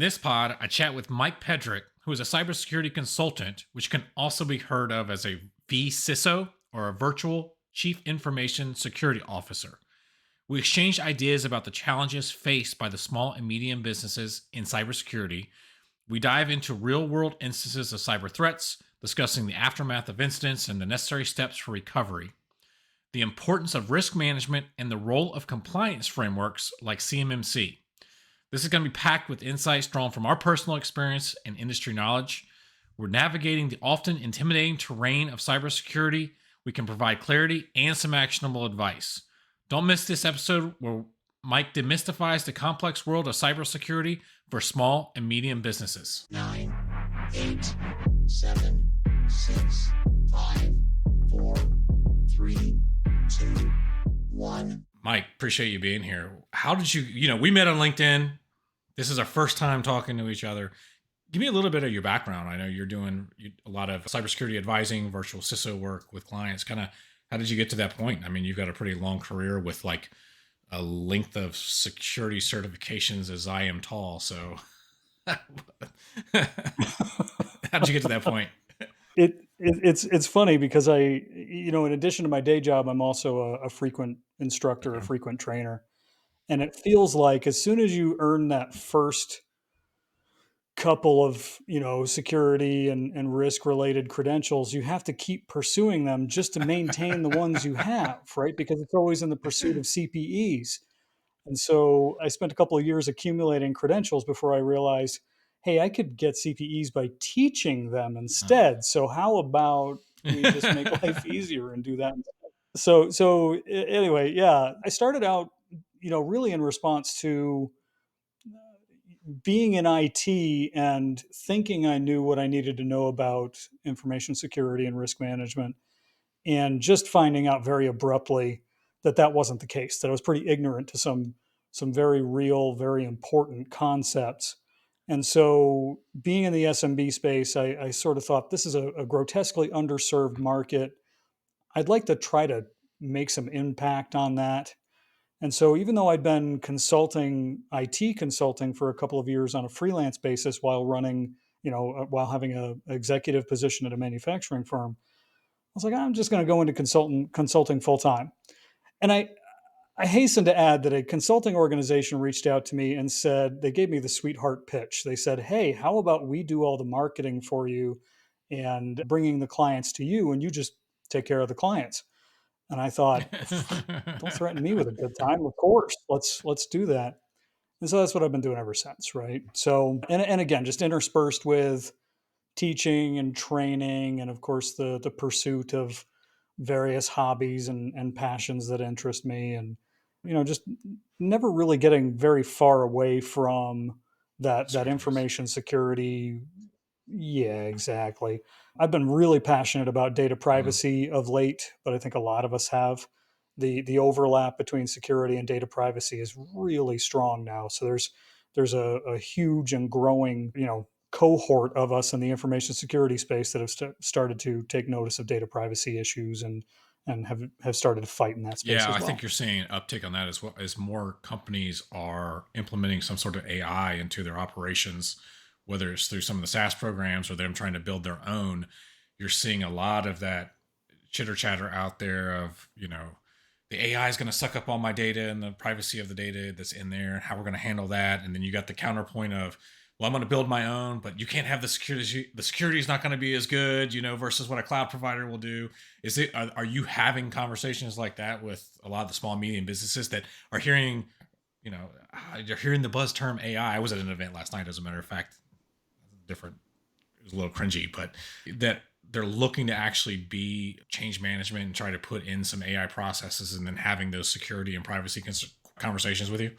this pod, I chat with Mike Pedrick, who is a cybersecurity consultant, which can also be heard of as a VCISO or a virtual chief information security officer. We exchange ideas about the challenges faced by the small and medium businesses in cybersecurity. We dive into real world instances of cyber threats, discussing the aftermath of incidents and the necessary steps for recovery, the importance of risk management, and the role of compliance frameworks like CMMC. This is going to be packed with insights drawn from our personal experience and industry knowledge. We're navigating the often intimidating terrain of cybersecurity. We can provide clarity and some actionable advice. Don't miss this episode where Mike demystifies the complex world of cybersecurity for small and medium businesses. 9, 8, 7, 6, 5, 4, 3, 2, 1. Mike, appreciate you being here. How did we met on LinkedIn. This is our first time talking to each other. Give me a little bit of your background. I know you're doing a lot of cybersecurity advising, virtual CISO work with clients. Kind of, how did you get to that point? I mean, you've got a pretty long career with like a length of security certifications as I am tall. So how did you get to that point? It's funny because in addition to my day job, I'm also a frequent instructor, a frequent trainer. And it feels like as soon as you earn that first couple of, security and risk related credentials, you have to keep pursuing them just to maintain the ones you have, right? Because it's always in the pursuit of CPEs. And so I spent a couple of years accumulating credentials before I realized, hey, I could get CPEs by teaching them instead. So how about we just make life easier and do that? So anyway, yeah, I started out, really in response to being in IT and thinking I knew what I needed to know about information security and risk management, and just finding out very abruptly that that wasn't the case, that I was pretty ignorant to some very real, very important concepts. And so being in the SMB space, I sort of thought this is a grotesquely underserved market. I'd like to try to make some impact on that. And so even though I'd been consulting, IT consulting for a couple of years on a freelance basis while running, while having an executive position at a manufacturing firm, I was like, I'm just going to go into consulting full time. And I hasten to add that a consulting organization reached out to me and said, they gave me the sweetheart pitch. They said, hey, how about we do all the marketing for you and bringing the clients to you, and you just take care of the clients. And I thought, don't threaten me with a good time. Of course, let's do that. And so that's what I've been doing ever since, right? So, and again, just interspersed with teaching and training, and of course the pursuit of various hobbies and passions that interest me, and just never really getting very far away from that information security. Yeah, exactly. I've been really passionate about data privacy of late, but I think a lot of us have. The overlap between security and data privacy is really strong now. So there's a huge and growing, cohort of us in the information security space that have started to take notice of data privacy issues and have started to fight in that space Yeah, as I well. think you're seeing an uptick on that as well, as more companies are implementing some sort of AI into their operations, whether it's through some of the SaaS programs or them trying to build their own. You're seeing a lot of that chitter chatter out there of, the AI is going to suck up all my data and the privacy of the data that's in there and how we're going to handle that. And then you got the counterpoint of, well, I'm going to build my own, but you can't have the security. The security is not going to be as good, versus what a cloud provider will do. Are you having conversations like that with a lot of the small and medium businesses that are hearing, you're hearing the buzz term AI? I was at an event last night, as a matter of fact, different. It was a little cringy, but that they're looking to actually be change management and try to put in some AI processes and then having those security and privacy conversations with you.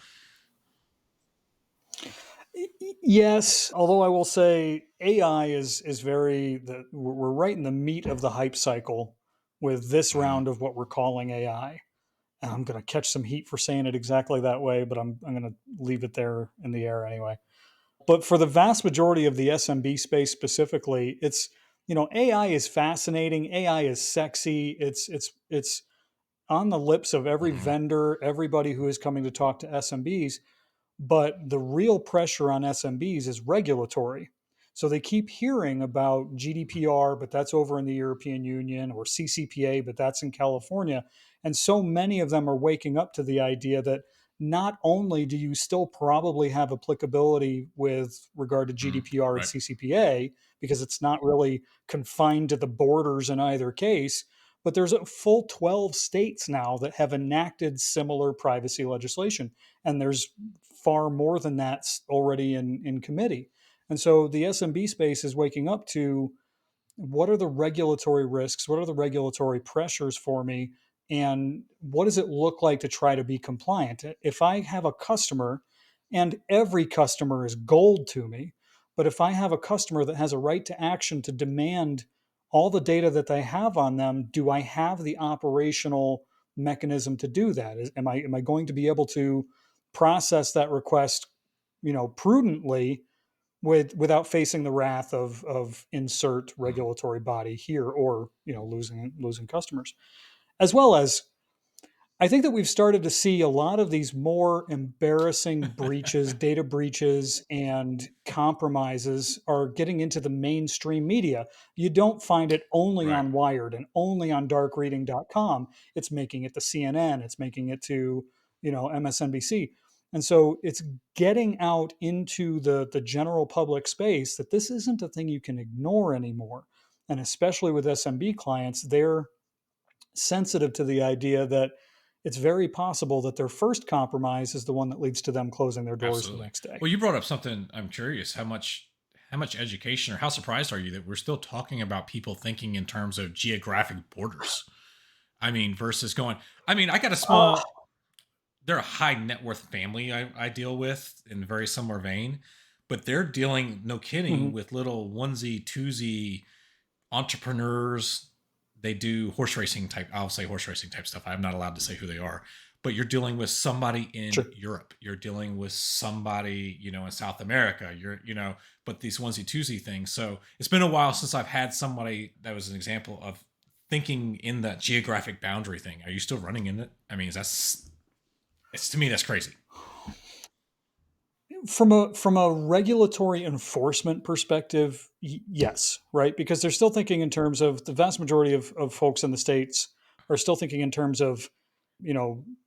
Yes, although I will say AI is we're right in the meat of the hype cycle with this round of what we're calling AI. And I'm going to catch some heat for saying it exactly that way, but I'm going to leave it there in the air anyway. But for the vast majority of the SMB space specifically, it's, AI is fascinating. AI is sexy. It's on the lips of every vendor, everybody who is coming to talk to SMBs. But the real pressure on SMBs is regulatory. So they keep hearing about GDPR, but that's over in the European Union, or CCPA, but that's in California. And so many of them are waking up to the idea that not only do you still probably have applicability with regard to GDPR and Right. CCPA, because it's not really confined to the borders in either case, but there's a full 12 states now that have enacted similar privacy legislation. And there's far more than that already in committee. And so the SMB space is waking up to, what are the regulatory risks? What are the regulatory pressures for me? And what does it look like to try to be compliant? If I have a customer, and every customer is gold to me, but if I have a customer that has a right to action to demand all the data that they have on them, do I have the operational mechanism to do that? Am I going to be able to process that request, prudently, without facing the wrath of insert regulatory body here, or losing customers, as well as, I think that we've started to see a lot of these more embarrassing breaches, data breaches, and compromises are getting into the mainstream media. You don't find it only Right. on Wired and only on darkreading.com. It's making it to CNN, it's making it to, MSNBC. And so it's getting out into the general public space that this isn't a thing you can ignore anymore. And especially with SMB clients, they're sensitive to the idea that it's very possible that their first compromise is the one that leads to them closing their doors the Absolutely. next day. Well, you brought up something. I'm curious how much education, or how surprised are you that we're still talking about people thinking in terms of geographic borders? I mean, versus going. I mean, I got a Uh, small. They're a high net worth family I deal with in a very similar vein, but they're dealing, no kidding, mhm. with little onesie twosie entrepreneurs. They do horse racing type, I'll say horse racing type stuff. I'm not allowed to say who they are, but you're dealing with somebody in Sure. Europe. You're dealing with somebody, in South America. But these onesie twosie things. So it's been a while since I've had somebody that was an example of thinking in that geographic boundary thing. Are you still running in it? I mean, it's, to me, that's crazy. From a regulatory enforcement perspective, yes, right? Because they're still thinking in terms of, the vast majority of folks in the states are still thinking in terms of,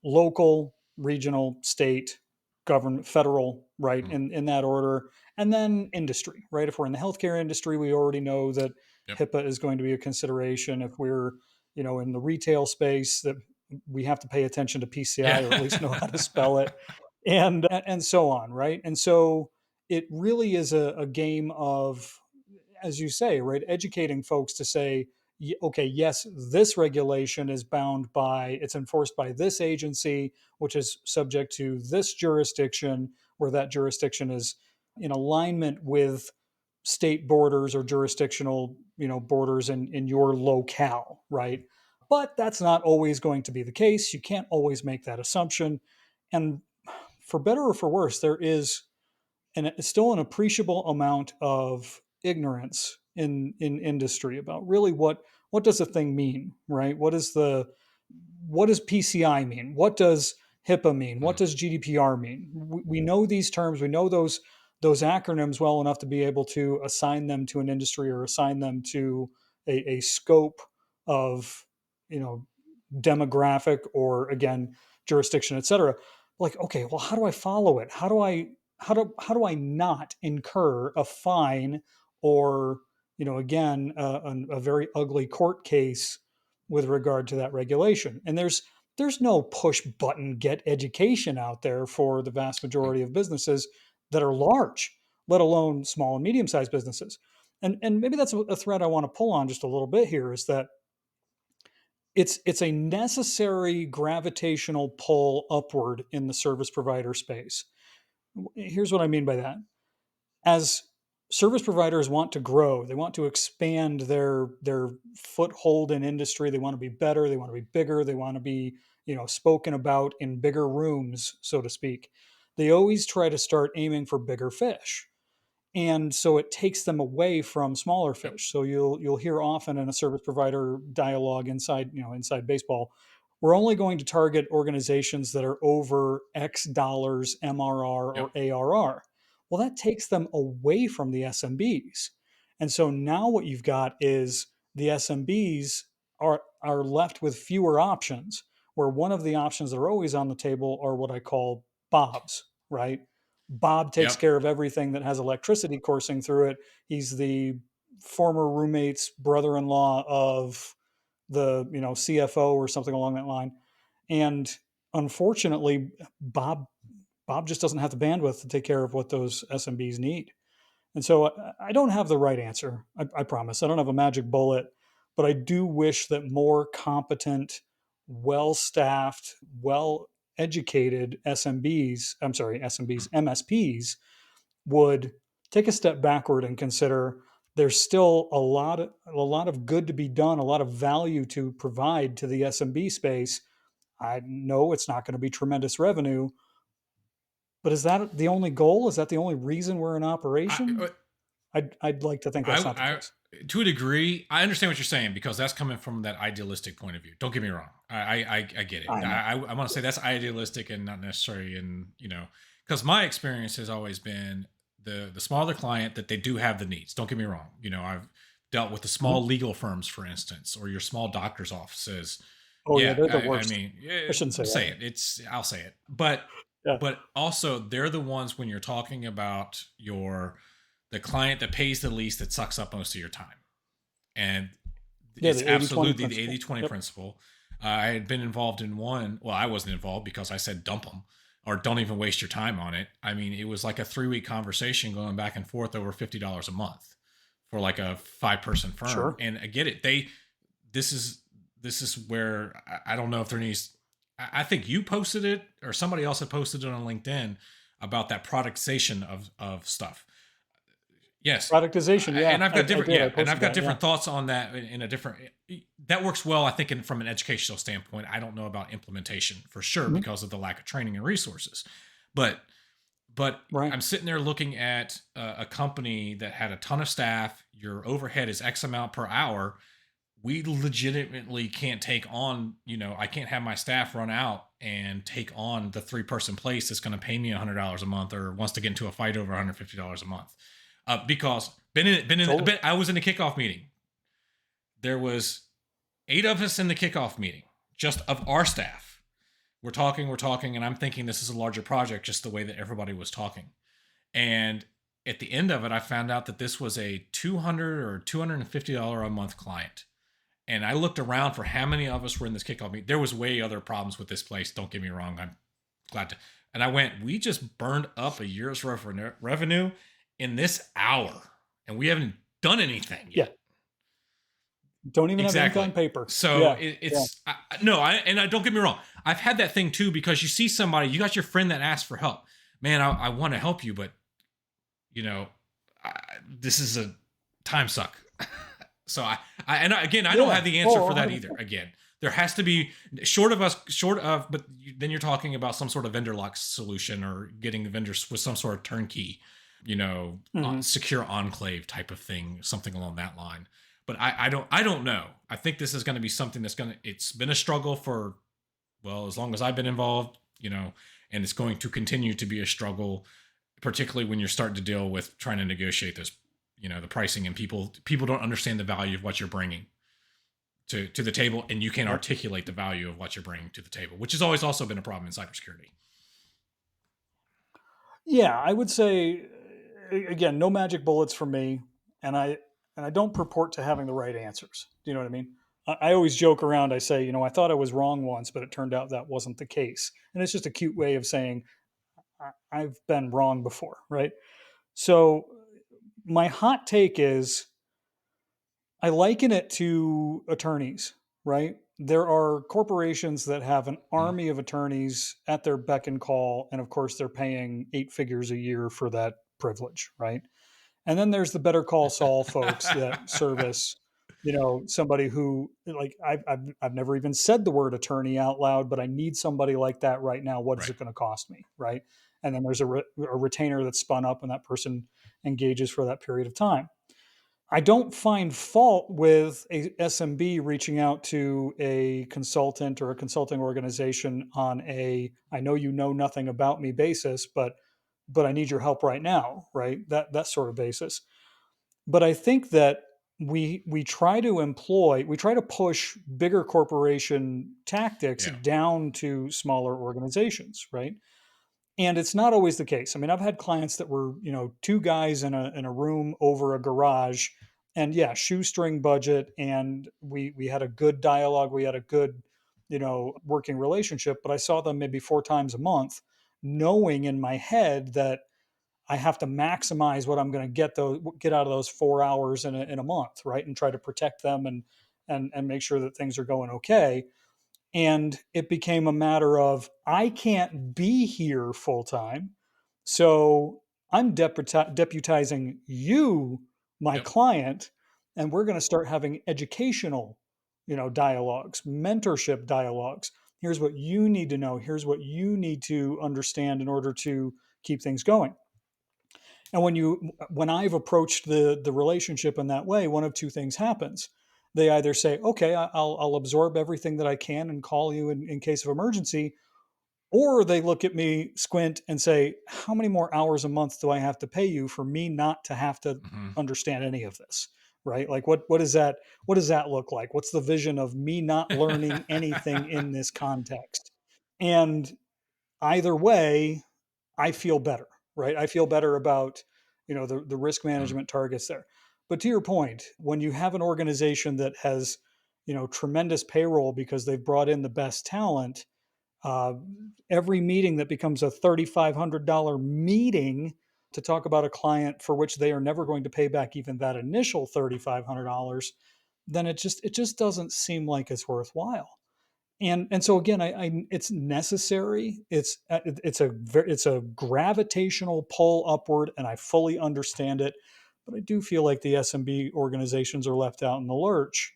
local, regional, state, government, federal, right? Mm. In that order. And then industry, right? If we're in the healthcare industry, we already know that Yep. HIPAA is going to be a consideration. If we're, in the retail space, that we have to pay attention to PCI, or at least know how to Yeah. spell it, and so on, right? And so it really is a game of, as you say, right, educating folks to say, okay, yes, this regulation is bound by, it's enforced by this agency, which is subject to this jurisdiction, where that jurisdiction is in alignment with state borders or jurisdictional, borders in your locale, right? But that's not always going to be the case. You can't always make that assumption. And for better or for worse, there is still an appreciable amount of ignorance in industry about really what does a thing mean, right? What does PCI mean? What does HIPAA mean? What Mm. does GDPR mean? We know these terms, we know those acronyms well enough to be able to assign them to an industry, or assign them to a scope of, you know demographic, or again, jurisdiction, et cetera. Like, okay, well, how do I follow it? How do I not incur a fine, or, again, a very ugly court case with regard to that regulation? And there's no push button get education out there for the vast majority of businesses that are large, let alone small and medium sized businesses. And maybe that's a thread I want to pull on just a little bit here, is that it's a necessary gravitational pull upward in the service provider space. Here's what I mean by that. As service providers want to grow, they want to expand their foothold in industry, they want to be better, they want to be bigger, they want to be, spoken about in bigger rooms, so to speak. They always try to start aiming for bigger fish, and so it takes them away from smaller Yep. fish. So you'll hear often in a service provider dialogue inside, inside baseball, we're only going to target organizations that are over X dollars MRR Yep. or ARR. Well, that takes them away from the SMBs. And so now what you've got is the SMBs are left with fewer options, where one of the options that are always on the table are what I call Bobs, right? Bob takes Yep. care of everything that has electricity coursing through it. He's the former roommate's brother-in-law of the CFO or something along that line. And unfortunately, Bob just doesn't have the bandwidth to take care of what those SMBs need. And so I don't have the right answer. I promise. I don't have a magic bullet, but I do wish that more competent, well staffed, well educated MSPs would take a step backward and consider there's still a lot of good to be done, a lot of value to provide to the SMB space. I know it's not going to be tremendous revenue, but is that the only goal? Is that the only reason we're in operation? I, I'd like to think that's not the case. to a degree, I understand what you're saying because that's coming from that idealistic point of view. Don't get me wrong. I get it. I know. I want to say that's idealistic and not necessarily because my experience has always been the smaller client that they do have the needs. Don't get me wrong. I've dealt with the small legal firms, for instance, or your small doctor's offices. Oh yeah, Yeah, they're the I worst. mean, I shouldn't say it. I'll say it. But Yeah. also they're the ones when you're talking about the client that pays the least that sucks up most of your time. And Yeah, it's the 80/20 absolutely the principle. 80/20 Yep. principle. I had been involved in one. Well, I wasn't involved because I said dump them or don't even waste your time on it. I mean, it was like a 3-week conversation going back and forth over $50 a month for like a 5-person firm. Sure. And I get it. This is where I don't know if there needs. I think you posted it or somebody else had posted it on LinkedIn about that productization of stuff. Yes, Productization. Yeah, and I've got different. I did. I Yeah, and I've posted got that, different thoughts on that in a different. That works well, I think, from an educational standpoint. I don't know about implementation for sure Mhm. because of the lack of training and resources, but Right. I'm sitting there looking at a company that had a ton of staff. Your overhead is X amount per hour. We legitimately can't take on. I can't have my staff run out and take on the 3-person place that's going to pay me $100 a month or wants to get into a fight over $150 a month. Because Totally. I was in a kickoff meeting. There was 8 of us in the kickoff meeting, just of our staff. We're talking, and I'm thinking this is a larger project, just the way that everybody was talking. And at the end of it, I found out that this was a $200 or $250 a month client. And I looked around for how many of us were in this kickoff meeting. There was way other problems with this place. Don't get me wrong. I'm glad to. And I went, we just burned up a year's worth of revenue in this hour, and we haven't done anything yet. Yeah. Don't even have ink Exactly. on paper. So Yeah. it's I don't get me wrong. I've had that thing too because you see somebody, you got your friend that asks for help. Man, I want to help you, but this is a time suck. So I don't have the answer for that either. Again, there has to be short of, but then you're talking about some sort of vendor lock solution or getting the vendors with some sort of turnkey, secure enclave type of thing, something along that line. But I don't know. I think this is going to be something it's been a struggle for, well, as long as I've been involved, and it's going to continue to be a struggle, particularly when you're starting to deal with trying to negotiate this, the pricing, and people don't understand the value of what you're bringing to the table, and you can't articulate the value of what you're bringing to the table, which has always also been a problem in cybersecurity. Yeah, I would say again, no magic bullets for me, and I don't purport to having the right answers. Do you know what I mean? I always joke around. I say, I thought I was wrong once, but it turned out that wasn't the case, and it's just a cute way of saying I've been wrong before, right? So my hot take is I liken it to attorneys, right? There are corporations that have an Mhm. army of attorneys at their beck and call. And of course, they're paying 8 figures a year for that privilege, right? And then there's the Better Call Saul folks that service, somebody who, like, I've never even said the word attorney out loud, but I need somebody like that right now. What is Right. it going to cost me, right? And then there's a retainer that's spun up and that person engages for that period of time. I don't find fault with a SMB reaching out to a consultant or a consulting organization on a I know you know nothing about me basis, but I need your help right now, right? That sort of basis. But I think that we try to push bigger corporation tactics Yeah. down to smaller organizations, right? And it's not always the case. I mean, I've had clients that were, two guys in a room over a garage, and yeah, shoestring budget, and we had a good dialogue, we had a good, working relationship, but I saw them maybe 4 times a month, knowing in my head that I have to maximize what I'm going to get out of those 4 hours in a month, right? And try to protect them and make sure that things are going okay. And it became a matter of I can't be here full time, so I'm deputizing you, my Yep. client, and we're going to start having educational, dialogues, mentorship dialogues. Here's what you need to know. Here's what you need to understand in order to keep things going. And when I've approached the relationship in that way, one of two things happens. They either say, "Okay, I'll absorb everything that I can and call you in case of emergency," or they look at me, squint, and say, "How many more hours a month do I have to pay you for me not to have to Hmm. understand any of this?" Right? Like, what does that look like? What's the vision of me not learning anything in this context? And either way, I feel better, right? I feel better about, the risk Mm. management targets there. But to your point, when you have an organization that has, tremendous payroll because they've brought in the best talent, uh, every meeting that becomes a $3,500 meeting to talk about a client for which they are never going to pay back even that initial $3,500, then it just doesn't seem like it's worthwhile. And so again, it's necessary. It's a gravitational pull upward, and I fully understand it. But I do feel like the SMB organizations are left out in the lurch,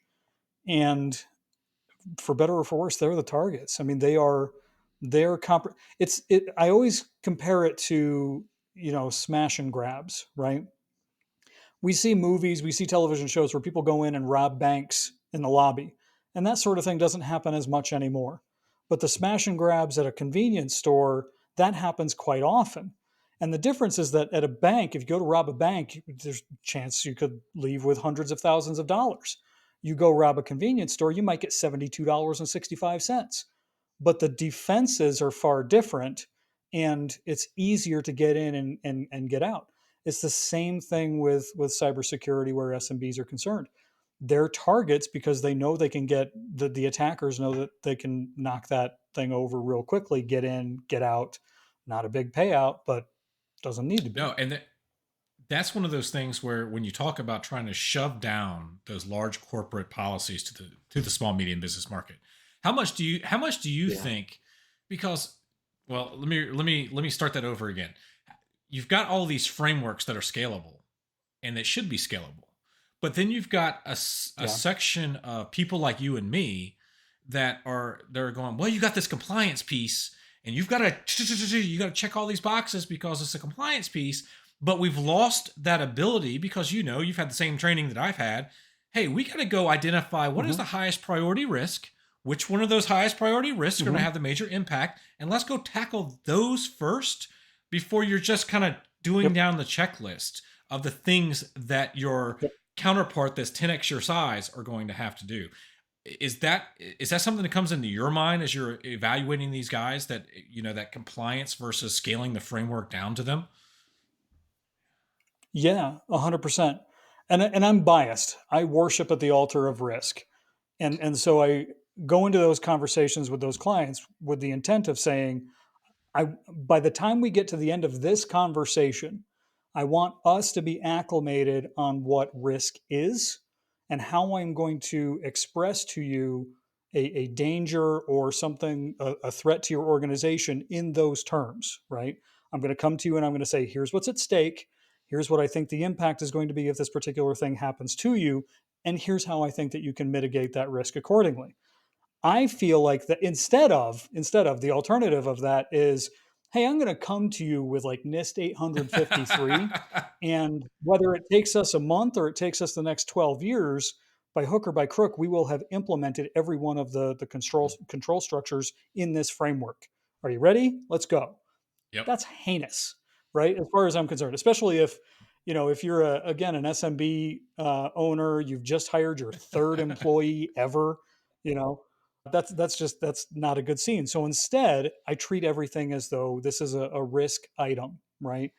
and for better or for worse, they're the targets. I mean, they're it's it. I always compare it to, smash and grabs, right? We see movies, we see television shows where people go in and rob banks in the lobby. And that sort of thing doesn't happen as much anymore. But the smash and grabs at a convenience store, that happens quite often. And the difference is that at a bank, if you go to rob a bank, there's a chance you could leave with hundreds of thousands of dollars. You go rob a convenience store, you might get $72.65. But the defenses are far different, and it's easier to get in and get out. It's the same thing with cybersecurity where SMBs are concerned. They're targets because they know they can get the attackers know that they can knock that thing over real quickly, get in, get out. Not a big payout, but doesn't need to No, be. and that's one of those things where when you talk about trying to shove down those large corporate policies to the small medium business market, how much do you Yeah. think? Because, well, let me start that over again. You've got all these frameworks that are scalable, and that should be scalable, but then you've got a Yeah. section of people like you and me they're going, well, you got this compliance piece, and you got to check all these boxes because it's a compliance piece, but we've lost that ability because you've had the same training that I've had. Hey, we got to go identify what is Hmm. the highest priority risk, which one of those highest priority risks are going to Hmm. have the major impact, and let's go tackle those first before you're just kind of doing Yep. down the checklist of the things that your Yep. counterpart that's 10x your size are going to have to do. Is that something that comes into your mind as you're evaluating these guys, that that compliance versus scaling the framework down to them? Yeah, 100%. And I'm biased. I worship at the altar of risk. And so I go into those conversations with those clients with the intent of saying, by the time we get to the end of this conversation, I want us to be acclimated on what risk is and how I'm going to express to you a danger or something, a threat to your organization in those terms, right? I'm going to come to you and I'm going to say, here's what's at stake. Here's what I think the impact is going to be if this particular thing happens to you. And here's how I think that you can mitigate that risk accordingly. I feel like that instead of the alternative of that is hey, I'm going to come to you with like NIST 853. And whether it takes us a month or it takes us the next 12 years, by hook or by crook, we will have implemented every one of the control structures in this framework. Are you ready? Let's go. Yep. That's heinous, right? As far as I'm concerned, especially if you're again an SMB owner, you've just hired your third employee ever, you know, that's not a good scene. So instead, I treat everything as though this is a risk item, right?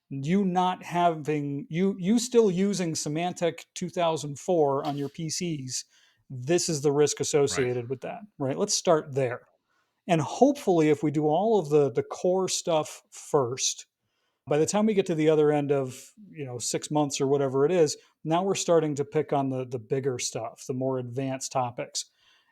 You not having you still using Symantec 2004 on your PCs. This is the risk Right. associated with that, right? Let's start there. And hopefully, if we do all of the core stuff first, by the time we get to the other end of 6 months or whatever it is, now we're starting to pick on the bigger stuff, the more advanced topics.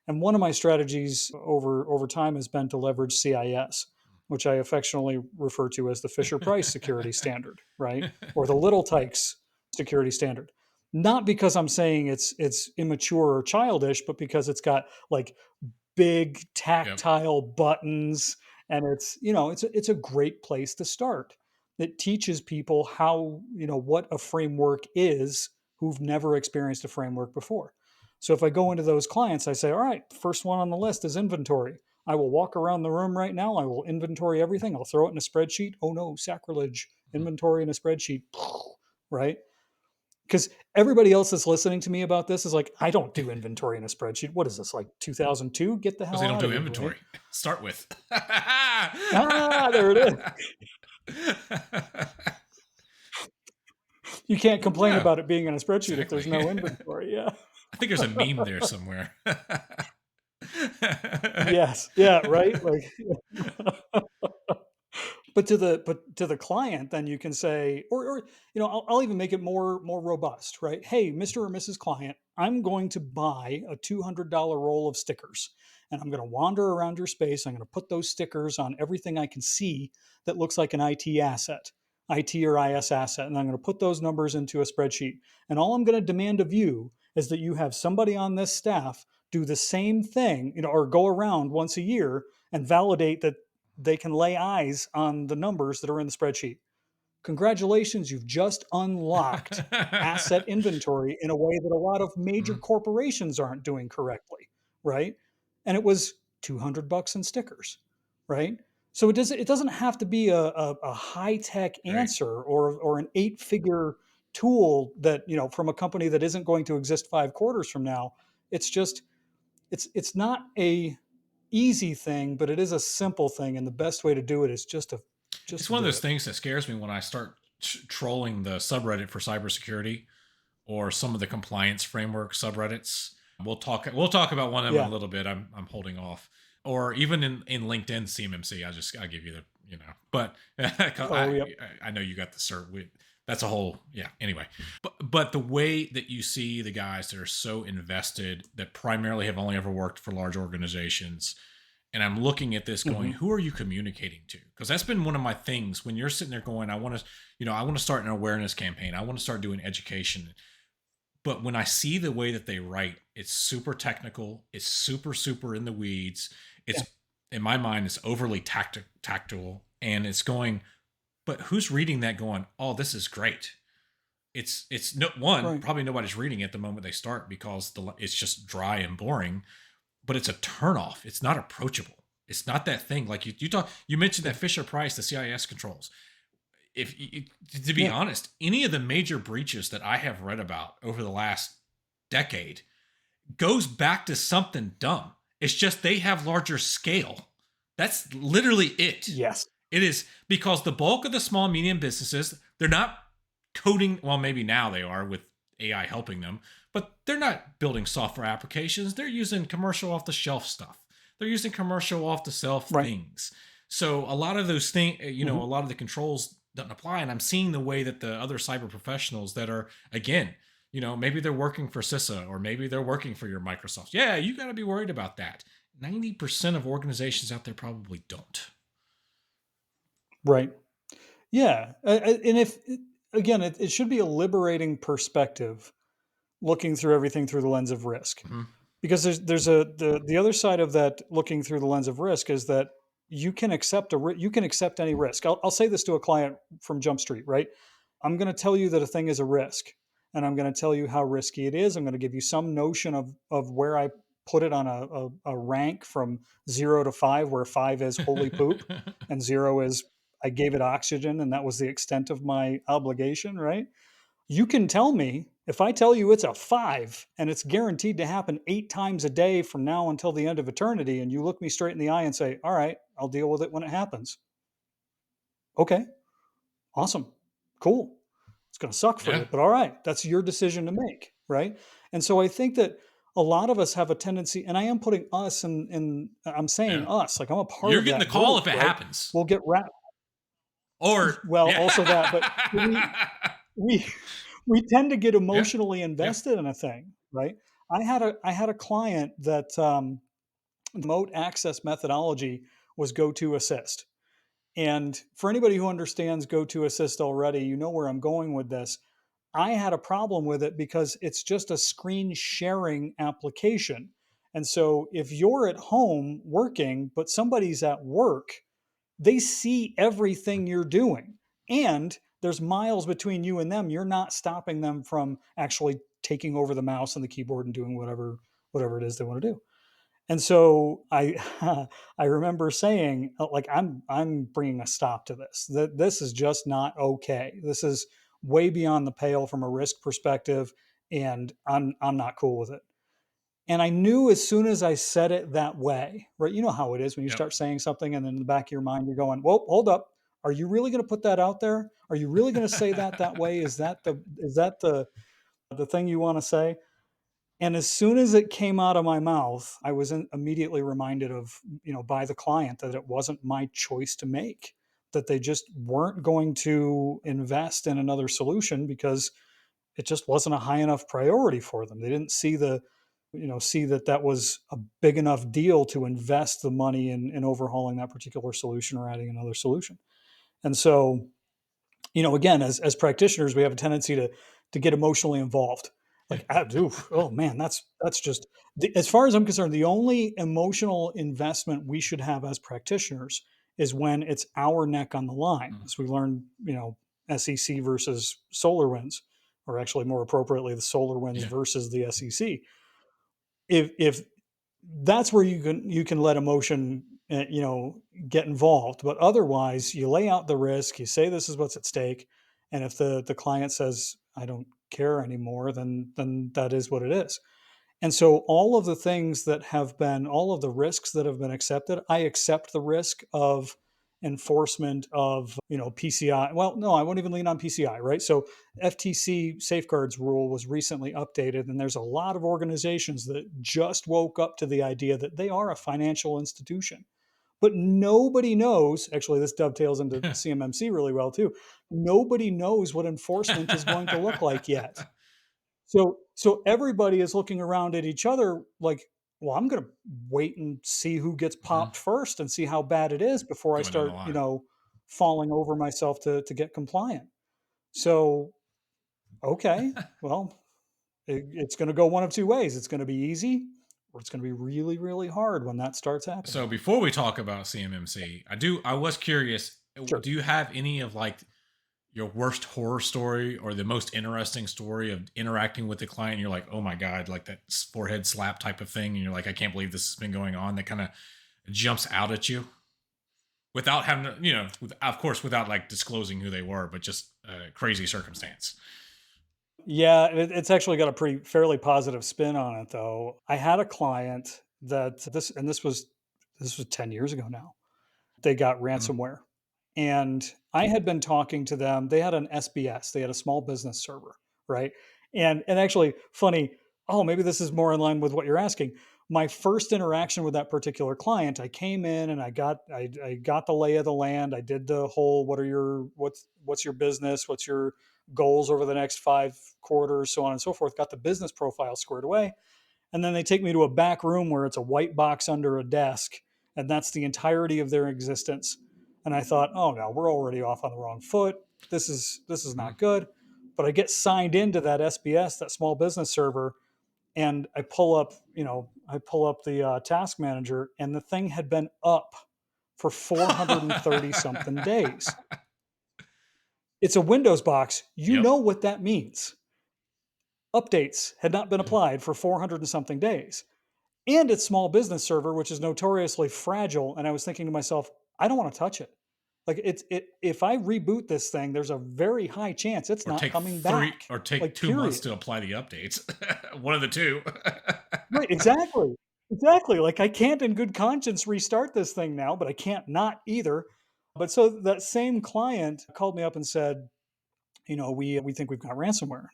And one of my strategies over time has been to leverage CIS, which I affectionately refer to as the Fisher Price security standard, right? Or the Little Tikes security standard. Not because I'm saying it's immature or childish, but because it's got like big Yep. tactile buttons, and it's a great place to start. It teaches people how, what a framework is, who've never experienced a framework before. So if I go into those clients, I say, all right, first one on the list is inventory. I will walk around the room right now, I will inventory everything, I'll throw it in a spreadsheet. Oh no, sacrilege. Inventory in a spreadsheet. Right? Because everybody else that's listening to me about this is like, I don't do inventory in a spreadsheet. What is this, like 2002? Get the Because hell they don't out of do here, right? inventory. Start with. There it is. You can't complain No, about it being in a spreadsheet if there's exactly. no inventory. Yeah. I think there's a meme there somewhere. Yes. Yeah. Right. Like, but to the client, then you can say, or I'll even make it more robust, right? Hey, Mr. or Mrs. Client, I'm going to buy a $200 roll of stickers, and I'm going to wander around your space. I'm going to put those stickers on everything I can see that looks like an IT asset, IT or IS asset, and I'm going to put those numbers into a spreadsheet. And all I'm going to demand of you is that you have somebody on this staff do the same thing, or go around once a year and validate that they can lay eyes on the numbers that are in the spreadsheet. Congratulations, you've just unlocked asset inventory in a way that a lot of major Mhm. corporations aren't doing correctly, right? And it was $200 in stickers, right? So it doesn't have to be a high tech Right. answer or an 8-figure tool that from a company that isn't going to exist 5 quarters from now. It's just it's not a easy thing, but it is a simple thing, and the best way to do it is just It's to one of do those it. things that scares me when I start trolling the subreddit for cybersecurity or some of the compliance framework subreddits. We'll talk about one of them in Yeah. a little bit. I'm holding off. Or even in LinkedIn CMMC, I give you the but Oh, yep. I know you got the cert. That's a whole Anyway, but the way that you see the guys that are so invested that primarily have only ever worked for large organizations, and I'm looking at this going, Hmm. who are you communicating to? Because that's been one of my things when you're sitting there going, I want to start an awareness campaign. I want to start doing education. But when I see the way that they write, it's super technical. It's super, super in the weeds. Yeah. It's, in my mind, it's overly tactile. And it's going, but who's reading that going, oh, this is great? It's no one, Right. probably nobody's reading it the moment they start because it's just dry and boring, but it's a turnoff. It's not approachable. It's not that thing. Like you mentioned that Fisher Price, the CIS controls. If To be Yeah. honest, any of the major breaches that I have read about over the last decade goes back to something dumb. It's just they have larger scale. That's literally it. Yes. It is because the bulk of the small medium businesses, they're not coding. Well, maybe now they are with AI helping them, but they're not building software applications. They're using commercial off the shelf stuff. They're using commercial off the shelf Right. things. So a lot of those things, a Hmm. lot of the controls doesn't apply. And I'm seeing the way that the other cyber professionals that are, again, maybe they're working for CISA or maybe they're working for your Microsoft. Yeah, you got to be worried about that. 90% of organizations out there probably don't. Right. Yeah. And if again, it should be a liberating perspective, looking through everything through the lens of risk, Mhm. because there's the other side of that, looking through the lens of risk, is that you can accept you can accept any risk. I'll say this to a client from Jump Street, right? I'm going to tell you that a thing is a risk, and I'm going to tell you how risky it is. I'm going to give you some notion of where I put it on a rank from 0 to 5, where 5 is holy poop and 0 is I gave it oxygen and that was the extent of my obligation, right? You can tell me if I tell you it's a 5 and it's guaranteed to happen 8 times a day from now until the end of eternity, and you look me straight in the eye and say, all right, I'll deal with it when it happens. Okay, awesome, cool. It's going to suck for Yeah. you, but all right, that's your decision to make, right? And so I think that a lot of us have a tendency, and I am putting us in I'm saying Yeah. us, like I'm a part You're of getting the that call group, if it right? happens. We'll get wrapped. Or Well, yeah. also that, but we we tend to get Yeah. emotionally Yeah. invested in a thing, right? I had a client that remote access methodology was go to assist. And for anybody who understands go to assist already, you know where I'm going with this. I had a problem with it because it's just a screen sharing application. And so if you're at home working, but somebody's at work, they see everything you're doing. And there's miles between you and them. You're not stopping them from actually taking over the mouse and the keyboard and doing whatever it is they want to do. And so I I remember saying like I'm bringing a stop to this. That this is just not okay. This is way beyond the pale from a risk perspective, and I'm not cool with it. And I knew as soon as I said it that way, right? You know how it is when you Yep. start saying something and then in the back of your mind you're going, "Well, hold up. Are you really going to put that out there? Are you really going to say that way? Is that the thing you want to say?" And as soon as it came out of my mouth, I was immediately reminded of, by the client that it wasn't my choice to make, that they just weren't going to invest in another solution because it just wasn't a high enough priority for them. They didn't see that that was a big enough deal to invest the money in overhauling that particular solution or adding another solution. And so, again, as practitioners, we have a tendency to get emotionally involved. Like, oh man, that's just as far as I'm concerned, the only emotional investment we should have as practitioners is when it's our neck on the line. Mm. As we learned, SEC versus SolarWinds, or actually more appropriately, the SolarWinds Yeah. versus the SEC. If that's where you can let emotion get involved, but otherwise you lay out the risk, you say this is what's at stake, and if the client says I don't care anymore, then that is what it is. And so all of the risks that have been accepted, I accept the risk of enforcement of, PCI. Well, no, I won't even lean on PCI, right? So FTC safeguards rule was recently updated, and there's a lot of organizations that just woke up to the idea that they are a financial institution. But nobody knows, actually, this dovetails into CMMC really well too. Nobody knows what enforcement is going to look like yet. So everybody is looking around at each other like, well, I'm going to wait and see who gets Mhm. popped first and see how bad it is before I Going down the start, line. falling over myself to get compliant. So, okay, well, it's going to go one of two ways. It's going to be easy, or it's going to be really, really hard when that starts happening. So before we talk about CMMC, I was curious, Sure. do you have any of like your worst horror story or the most interesting story of interacting with the client? You're like, oh my God, like that forehead slap type of thing. And you're like, I can't believe this has been going on. That kind of jumps out at you without having to, of course, without like disclosing who they were, but just a crazy circumstance. Yeah, it's actually got a pretty fairly positive spin on it, though. I had a client that this was 10 years ago now. They got Mhm. ransomware. And I had been talking to them. They had an SBS, they had a small business server, right? And actually, funny, oh, maybe this is more in line with what you're asking. My first interaction with that particular client, I came in and I got the lay of the land. I did the whole what's your business, what's your goals over the next 5 quarters, so on and so forth. Got the business profile squared away. And then they take me to a back room where it's a white box under a desk, and that's the entirety of their existence. And I thought, oh no, we're already off on the wrong foot. This is Mhm. not good. But I get signed into that SBS, that small business server, and I pull up the task manager, and the thing had been up for 430 something days. It's a Windows box. You Yep. know what that means. Updates had not been applied for 400 and something days. And it's small business server, which is notoriously fragile. And I was thinking to myself, I don't want to touch it. Like if I reboot this thing, there's a very high chance it's Or not take coming three, back. or take Like 2 months period. to apply the updates. One of the two. Right, exactly. Exactly. Like I can't in good conscience restart this thing now, but I can't not either. But so that same client called me up and said, we think we've got ransomware.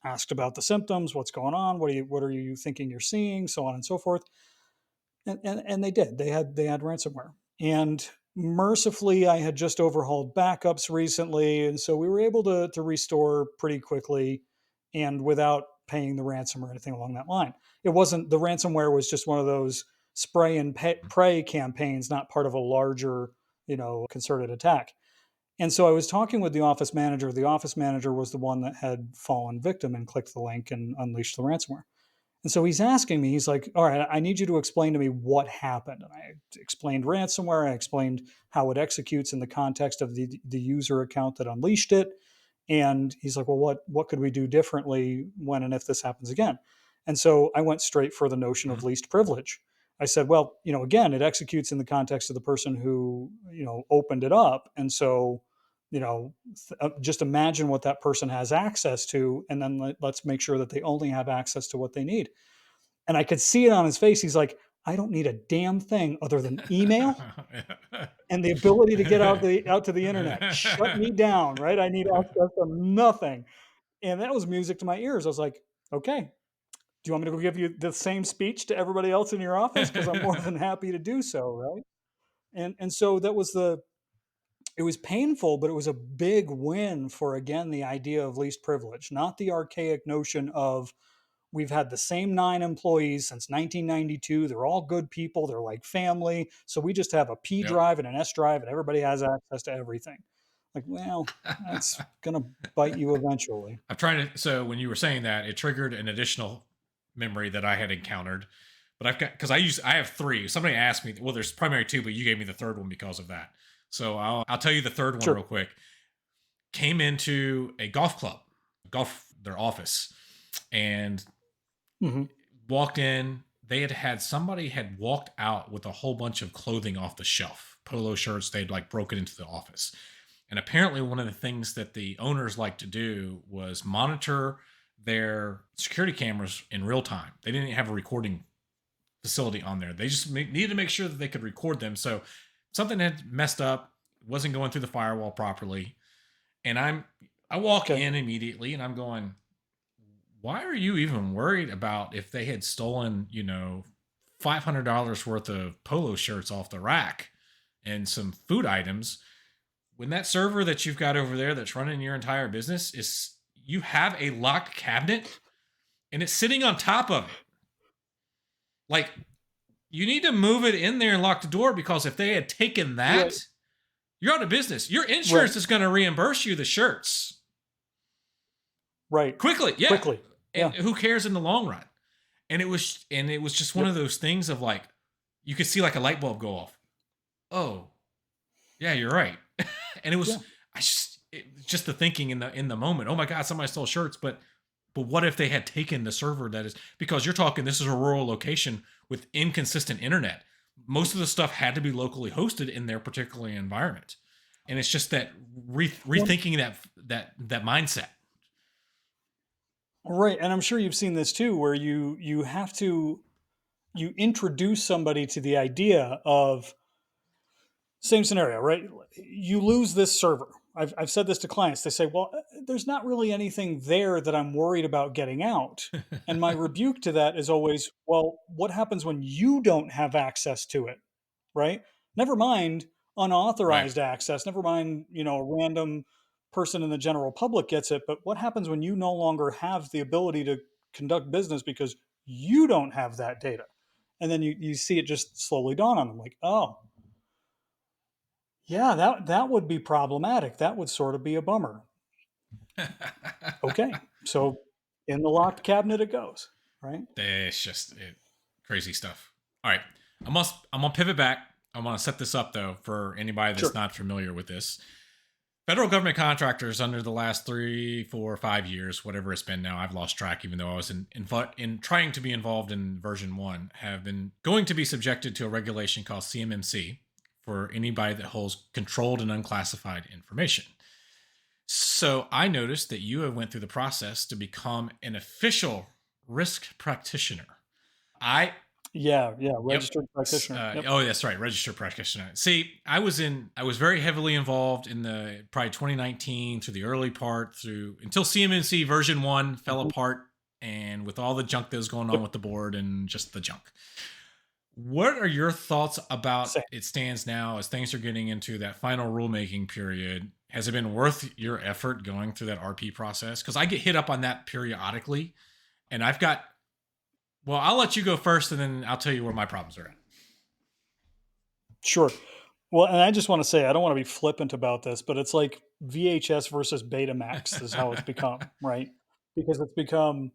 Asked about the symptoms, what's going on, what are you thinking you're seeing, so on and so forth. And they did. They had ransomware. And mercifully, I had just overhauled backups recently, and so we were able to restore pretty quickly and without paying the ransom or anything along that line. It wasn't the ransomware was just one of those spray and pray campaigns, not part of a larger, concerted attack. And so I was talking with the office manager. The office manager was the one that had fallen victim and clicked the link and unleashed the ransomware. And so he's asking me, he's like, all right, I need you to explain to me what happened. And I explained ransomware. I explained how it executes in the context of the user account that unleashed it. And he's like, well, what could we do differently when and if this happens again? And so I went straight for the notion of Mhm. least privilege. I said, well, again, it executes in the context of the person who, opened it up. And so, just imagine what that person has access to, and then let's make sure that they only have access to what they need. And I could see it on his face. He's like, I don't need a damn thing other than email and the ability to get out to the internet. Shut me down, right? I need access to nothing. And that was music to my ears. I was like, okay, do you want me to go give you the same speech to everybody else in your office? Because I'm more than happy to do so, right? And so that was it was painful, but it was a big win for again the idea of least privilege, not the archaic notion of we've had the same 9 employees since 1992. They're all good people. They're like family. So we just have a P Yep. drive and an S drive, and everybody has access to everything. Like, well, that's going to bite you eventually. I'm trying to. So when you were saying that, it triggered an additional memory that I had encountered. But I've got, because I have three. Somebody asked me. Well, there's primary two, but you gave me the third one because of that. So I'll tell you the third one Sure. real quick. Came into a golf club, their office, and Hmm. walked in. They had somebody had walked out with a whole bunch of clothing off the shelf, polo shirts. They'd like broken into the office. And apparently, one of the things that the owners like to do was monitor their security cameras in real time. They didn't have a recording facility on there. They just needed to make sure that they could record them. So something had messed up, wasn't going through the firewall properly. And I walk Okay. in immediately and I'm going, why are you even worried about if they had stolen, $500 worth of polo shirts off the rack and some food items? When that server that you've got over there that's running your entire business is, you have a locked cabinet and it's sitting on top of it. Like, you need to move it in there and lock the door, because if they had taken that, Right. you're out of business. Your Right. insurance is going to reimburse you the shirts Right. quickly. Yeah. Quickly. And Yeah. who cares in the long run? And it was just one Yep. of those things of like, you could see like a light bulb go off. Oh, yeah, you're right. And it Yeah. was, just the thinking in the moment. Oh my God, somebody stole shirts. But what if they had taken the server that is, because you're talking, this is a rural location with inconsistent internet. Most of the stuff had to be locally hosted in their particular environment. And it's just that rethinking that mindset. Right. And I'm sure you've seen this too, where you have to you introduce somebody to the idea of same scenario, right? You lose this server. I've said this to clients. They say, well, there's not really anything there that I'm worried about getting out. And my rebuke to that is always, well, what happens when you don't have access to it, right? Never mind Right. unauthorized access, never mind, a random person in the general public gets it. But what happens when you no longer have the ability to conduct business because you don't have that data? And then you see it just slowly dawn on them like, oh, yeah, that would be problematic. That would sort of be a bummer. Okay, so in the locked cabinet it goes, right? It's just crazy stuff. All right, I'm gonna pivot back. I want to set this up though for anybody that's Sure. not familiar with this. Federal government contractors under the last 3, 4, 5 years, whatever it's been now, I've lost track, even though I was in trying to be involved in version one, have been going to be subjected to a regulation called CMMC for anybody that holds controlled and unclassified information. So I noticed that you have went through the process to become an official risk practitioner. I Yeah, yeah, Yep. registered practitioner. Yep. Oh, that's right. Registered practitioner. See, I was very heavily involved in the probably 2019 through the early part through until CMMC version one fell Mhm. apart, and with all the junk that was going on Yep. with the board and just the junk. What are your thoughts about Same. it stands now as things are getting into that final rulemaking period? Has it been worth your effort going through that RP process? Because I get hit up on that periodically, and I've got, well, I'll let you go first and then I'll tell you where my problems are at. Sure. Well, and I just want to say I don't want to be flippant about this, but it's like VHS versus Betamax is how it's become, right? Because it's become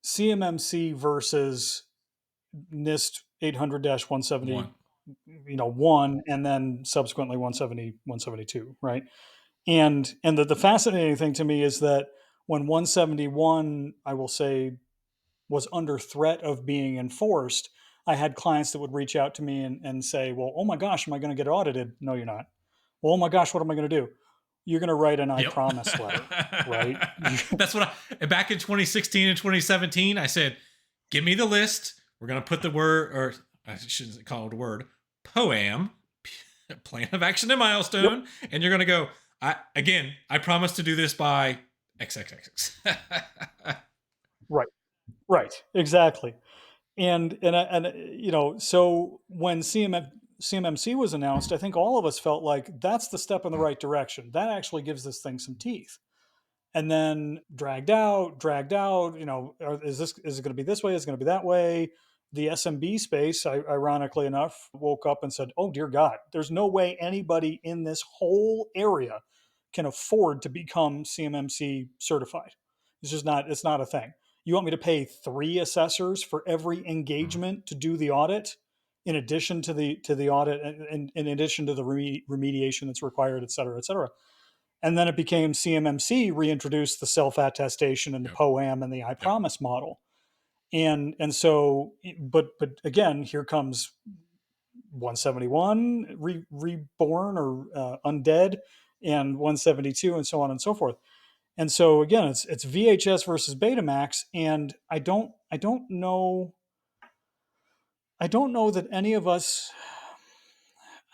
CMMC versus NIST 800-170, One. one, and then subsequently 170, 172, right? And the fascinating thing to me is that when 171, I will say, was under threat of being enforced, I had clients that would reach out to me and say, well, oh my gosh, am I going to get audited? No, you're not. Well, oh my gosh, what am I going to do? You're going to write an I Yep. promise letter, right? That's what back in 2016 and 2017, I said, give me the list. We're going to put the word, or I shouldn't call it a word, POAM, plan of action and Yep. milestone. And you're going to go, I promise to do this by XXX. Right. Right. Exactly. So when CMMC was announced, I think all of us felt like that's the step in the right direction. That actually gives this thing some teeth. And then dragged out. Is it going to be this way? Is it going to be that way? The SMB space, ironically enough, woke up and said, "Oh dear God, there's no way anybody in this whole area can afford to become CMMC certified. It's just not. It's not a thing. You want me to pay 3 assessors for every engagement to do the audit, in addition to the audit, and in addition to the remediation that's required, et cetera, et cetera." And then it became CMMC reintroduced the self attestation and the Yep. POAM and the I Yep. promise model. And so, but again, here comes 171 reborn or undead, and 172, and so on and so forth. And so again, it's VHS versus Betamax, and I don't know that any of us.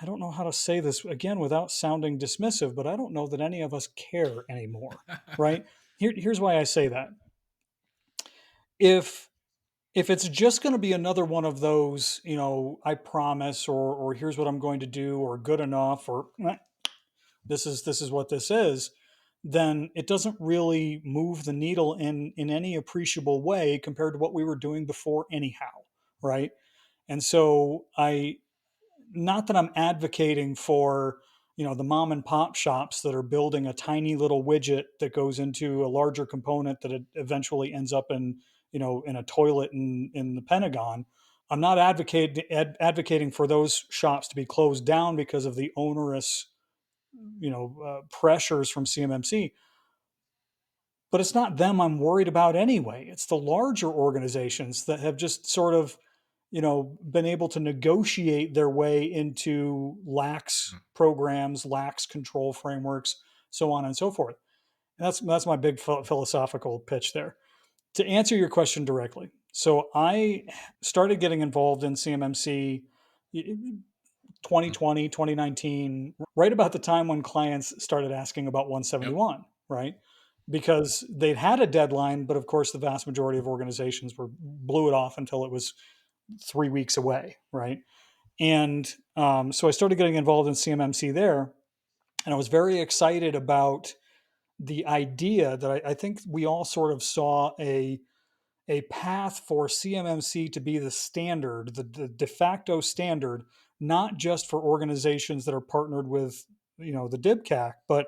I don't know how to say this again without sounding dismissive, but I don't know that any of us care anymore, right? Here's why I say that. If if it's just going to be another one of those, I promise, or here's what I'm going to do, or good enough, or this is what this is, then it doesn't really move the needle in any appreciable way compared to what we were doing before, anyhow, right? And so not that I'm advocating for the mom and pop shops that are building a tiny little widget that goes into a larger component that it eventually ends up in a toilet in the Pentagon. I'm not advocating for those shops to be closed down because of the onerous pressures from CMMC. But it's not them I'm worried about anyway. It's the larger organizations that have just sort of been able to negotiate their way into lax programs, lax control frameworks, so on and so forth. And that's my big philosophical pitch there. To answer your question directly, so I started getting involved in CMMC 2020, 2019, right about the time when clients started asking about Yep. 171, right? Because they'd had a deadline, but of course, the vast majority of organizations blew it off until it was 3 weeks away, right? And so I started getting involved in CMMC there, and I was very excited about the idea that I think we all sort of saw a path for CMMC to be the standard, the de facto standard, not just for organizations that are partnered with the DIBCAC, but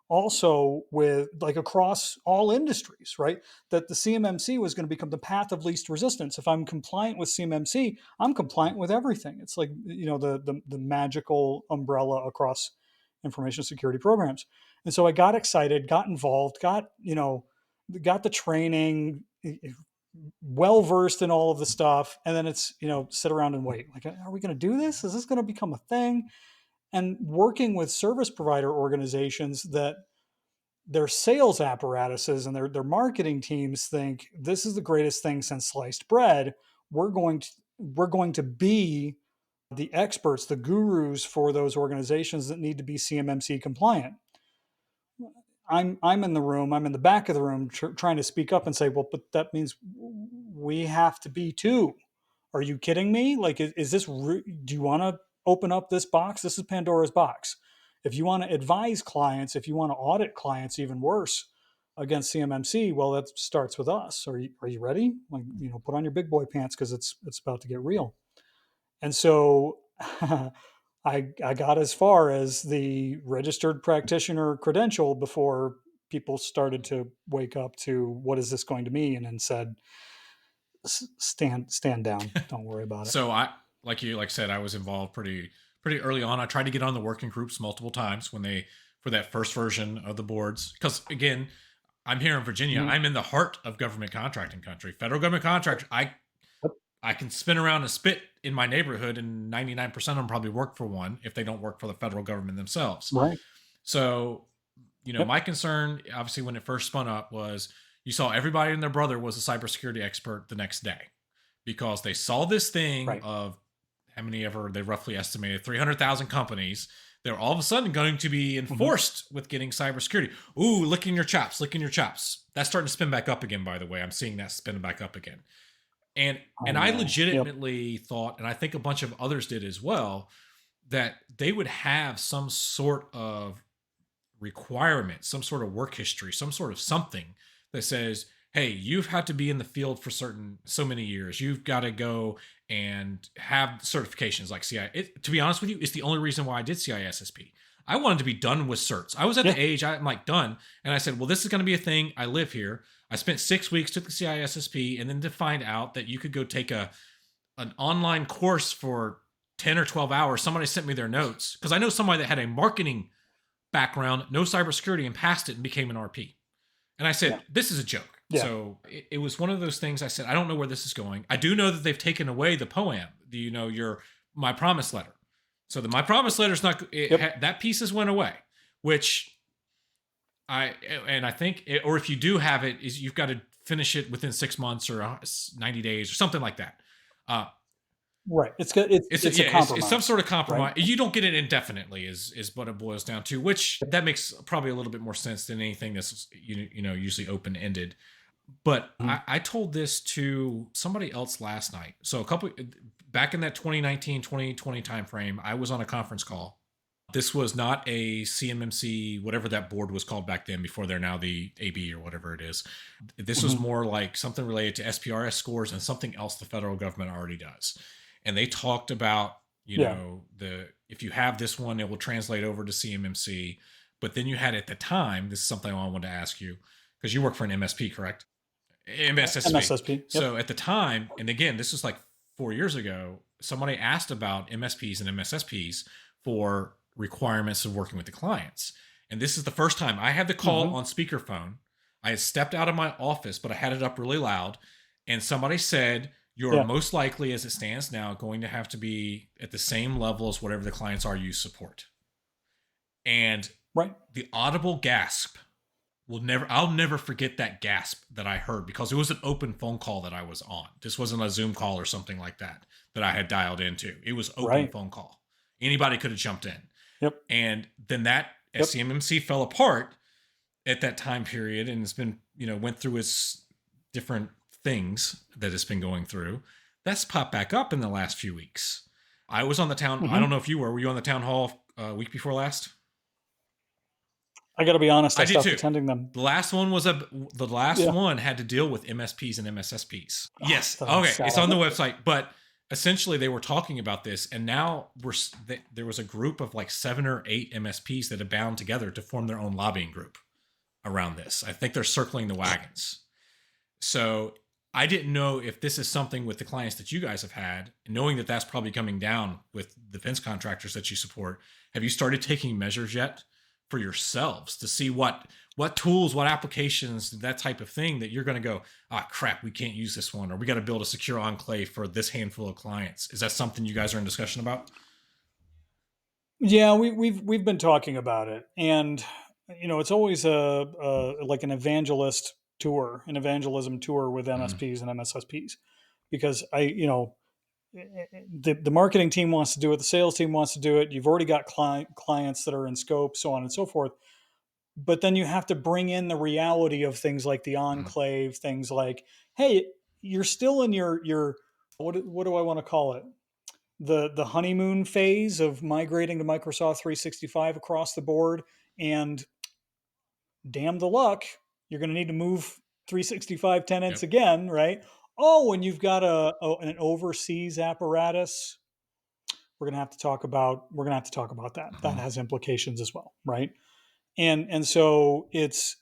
also with like across all industries, right? That the CMMC was going to become the path of least resistance. If I'm compliant with CMMC, I'm compliant with everything. It's like, the magical umbrella across information security programs. And so I got excited, got involved, got the training, well versed in all of the stuff, and then it's, sit around and wait. Like, are we going to do this? Is this going to become a thing? And working with service provider organizations that their sales apparatuses and their marketing teams think this is the greatest thing since sliced bread. We're going to be the experts, the gurus for those organizations that need to be CMMC compliant. I'm in the room. I'm in the back of the room trying to speak up and say, well, but that means we have to be too. Are you kidding me? Like, is this? Do you want to open up this box? This is Pandora's box. If you want to advise clients, if you want to audit clients, even worse against CMMC, well, that starts with us. Are you ready? Like, put on your big boy pants because it's about to get real. And so I got as far as the registered practitioner credential before people started to wake up to what is this going to mean, and said, stand down. Don't worry about it. So like said, I was involved pretty early on. I tried to get on the working groups multiple times for that first version of the boards. Because again, I'm here in Virginia. I'm in the heart of government contracting country. Federal government contractor. I can spin around and spit in my neighborhood, and 99% of them probably work for one if they don't work for the federal government themselves. Right. So, my concern, obviously, when it first spun up was you saw everybody and their brother was a cybersecurity expert the next day, because they saw this thing of how many ever they roughly estimated 300,000 companies. They're all of a sudden going to be enforced with getting cybersecurity. Ooh, licking your chops. That's starting to spin back up again, by the way. I'm seeing that spin back up again. And I legitimately thought, and I think a bunch of others did as well, that they would have some sort of requirement, some sort of work history, some sort of something that says, hey, you've had to be in the field for so many years. You've got to go and have certifications like CI. To be honest with you, it's the only reason why I did CISSP. I wanted to be done with certs. I was at the age, I'm like done. And I said, well, this is going to be a thing. I live here. I spent 6 weeks, took the CISSP, and then to find out that you could go take an online course for 10 or 12 hours. Somebody sent me their notes, because I know somebody that had a marketing background, no cybersecurity, and passed it and became an RP. And I said, this is a joke. Yeah. So it was one of those things. I said, I don't know where this is going. I do know that they've taken away the POAM, your My Promise Letter. So the My Promise Letter is not, that pieces went away, which I think, or if you do have it, is you've got to finish it within 6 months or 90 days or something like that. Right. It's a compromise. It's some sort of compromise. Right? You don't get it indefinitely is what it boils down to, which that makes probably a little bit more sense than anything that's, usually open-ended. But I told this to somebody else last night. So back in that 2019, 2020 timeframe, I was on a conference call. This was not a CMMC, whatever that board was called back then, before they're now the AB or whatever it is. This was more like something related to SPRS scores and something else the federal government already does. And they talked about, if you have this one, it will translate over to CMMC. But then you had at the time, this is something I wanted to ask you, because you work for an MSP, correct? MSSP. Yep. So at the time, and again, this was like 4 years ago, somebody asked about MSPs and MSSPs for requirements of working with the clients. And this is the first time I had the call on speakerphone. I had stepped out of my office, but I had it up really loud. And somebody said, you're most likely, as it stands now, going to have to be at the same level as whatever the clients are you support. And the audible gasp I'll never forget that gasp that I heard, because it was an open phone call that I was on. This wasn't a Zoom call or something like that I had dialed into. It was open phone call. Anybody could have jumped in. Yep. And then that CMMC fell apart at that time period, and it's been, went through its different things that it's been going through. That's popped back up in the last few weeks. I was on the town. I don't know if you were you on the town hall week before last? I got to be honest. I stopped attending them. The last one was one had to deal with MSPs and MSSPs. Yes. Okay. It's on the website, but essentially they were talking about this, and now there was a group of like 7 or 8 MSPs that have bound together to form their own lobbying group around this. I think they're circling the wagons. So I didn't know if this is something with the clients that you guys have had, knowing that that's probably coming down with defense contractors that you support. Have you started taking measures yet for yourselves to see what tools, what applications, that type of thing that you're going to go, ah, crap, we can't use this one, or we got to build a secure enclave for this handful of clients? Is that something you guys are in discussion about? Yeah, we've been talking about it, and it's always a like an evangelism tour with Mm, MSPs and MSSPs, because the marketing team wants to do it, the sales team wants to do it. You've already got clients that are in scope, so on and so forth. But then you have to bring in the reality of things like the mm, enclave, things like, hey, you're still in your what do I want to call it? The honeymoon phase of migrating to Microsoft 365 across the board, and damn the luck, you're going to need to move 365 tenants yep. again, right? Oh, and you've got an overseas apparatus. We're going to have to talk about that. That Mhm. has implications as well, right? And so it's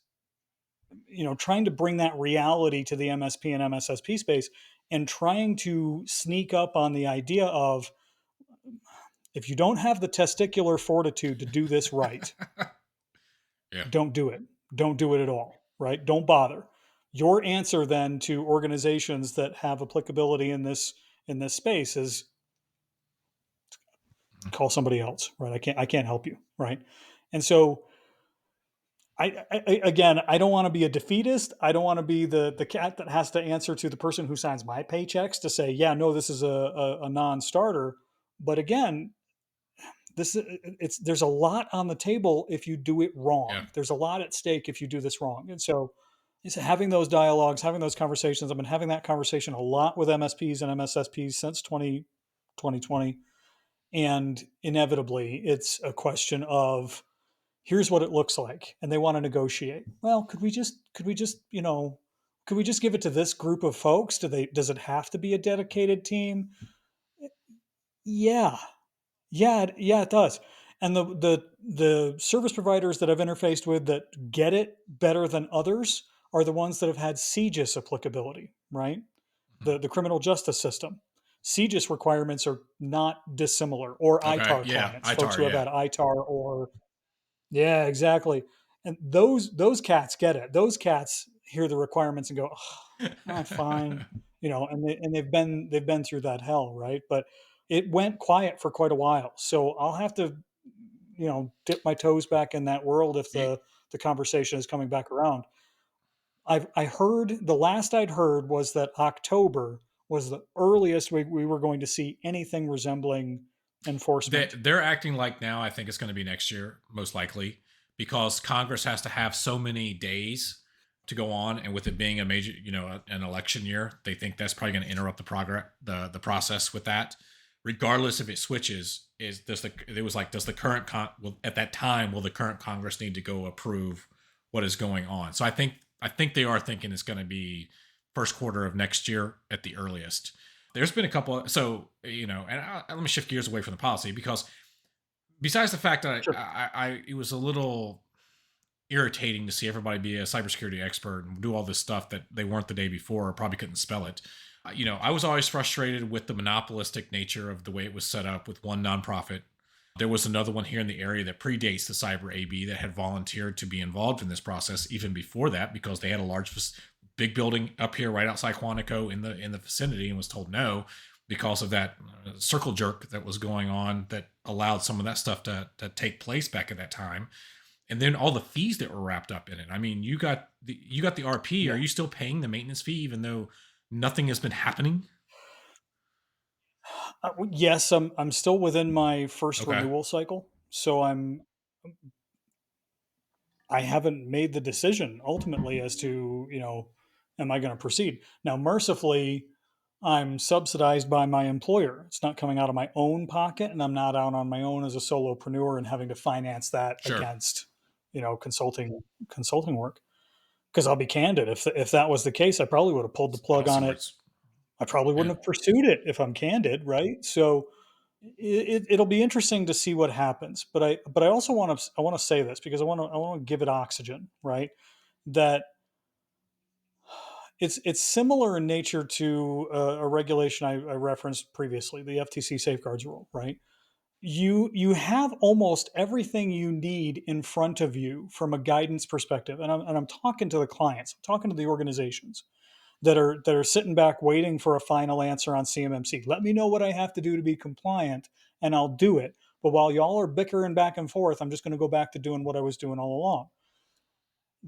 trying to bring that reality to the MSP and MSSP space, and trying to sneak up on the idea of, if you don't have the testicular fortitude to do this right, Yeah. don't do it. Don't do it at all, right? Don't bother. Your answer then to organizations that have applicability in this space is Mhm. call somebody else, right? I can't help you, right? And so again, I don't want to be a defeatist. I don't want to be the cat that has to answer to the person who signs my paychecks to say, yeah, no, this is a non-starter. But again, there's a lot on the table if you do it Yeah. wrong. There's a lot at stake if you do this wrong. And so it's having those dialogues, having those conversations. I've been having that conversation a lot with MSPs and MSSPs since 2020. And inevitably, it's a question of, here's what it looks like, and they want to negotiate. Well, could we just give it to this group of folks? Does it have to be a dedicated team? Yeah, yeah, it does. And the service providers that I've interfaced with that get it better than others are the ones that have had CJIS applicability, right? Mhm. The criminal justice system. CJIS requirements are not dissimilar, or Okay. ITAR Yeah. clients, folks ITAR. who have Yeah. had ITAR, or yeah, exactly. And those cats get it. Those cats hear the requirements and go, "Oh, fine," and they've been through that hell, right? But it went quiet for quite a while, so I'll have to, dip my toes back in that world if You- the conversation is coming back around. I heard the last I'd heard was that October was the earliest we were going to see anything resembling enforcement. they're acting like now. I think it's going to be next year, most likely, because Congress has to have so many days to go on, and with it being a major, an election year, they think that's probably going to interrupt the progress, the process with that. Regardless if it switches, does the current at that time will the current Congress need to go approve what is going on? So I think they are thinking it's going to be first quarter of next year at the earliest. There's been a couple. So and let me shift gears away from the policy, because besides the fact that Sure. it was a little irritating to see everybody be a cybersecurity expert and do all this stuff that they weren't the day before, or probably couldn't spell it. I was always frustrated with the monopolistic nature of the way it was set up with one nonprofit. There was another one here in the area that predates the Cyber AB that had volunteered to be involved in this process even before that, because they had a big building up here right outside Quantico in the vicinity, and was told no because of that circle jerk that was going on that allowed some of that stuff to take place back at that time. And then all the fees that were wrapped up in it. I mean, you got the RP. Are Yeah. you still paying the maintenance fee even though nothing has been happening? Yes, I'm still within my first Okay. renewal cycle, so I haven't made the decision ultimately as to, am I going to proceed? Now, mercifully, I'm subsidized by my employer. It's not coming out of my own pocket, and I'm not out on my own as a solopreneur and having to finance that Sure. against, consulting work. Because I'll be candid, if that was the case, I probably would have pulled the All plug on it sorts. I probably Yeah. wouldn't have pursued it if I'm candid, right? So it'll be interesting to see what happens. But I also want to say this because I want to give it oxygen, right? That it's similar in nature to a regulation I referenced previously, the FTC safeguards rule, right? You have almost everything you need in front of you from a guidance perspective, and I'm talking to the clients, I'm talking to the organizations that are sitting back waiting for a final answer on CMMC. Let me know what I have to do to be compliant, and I'll do it. But while y'all are bickering back and forth, I'm just going to go back to doing what I was doing all along.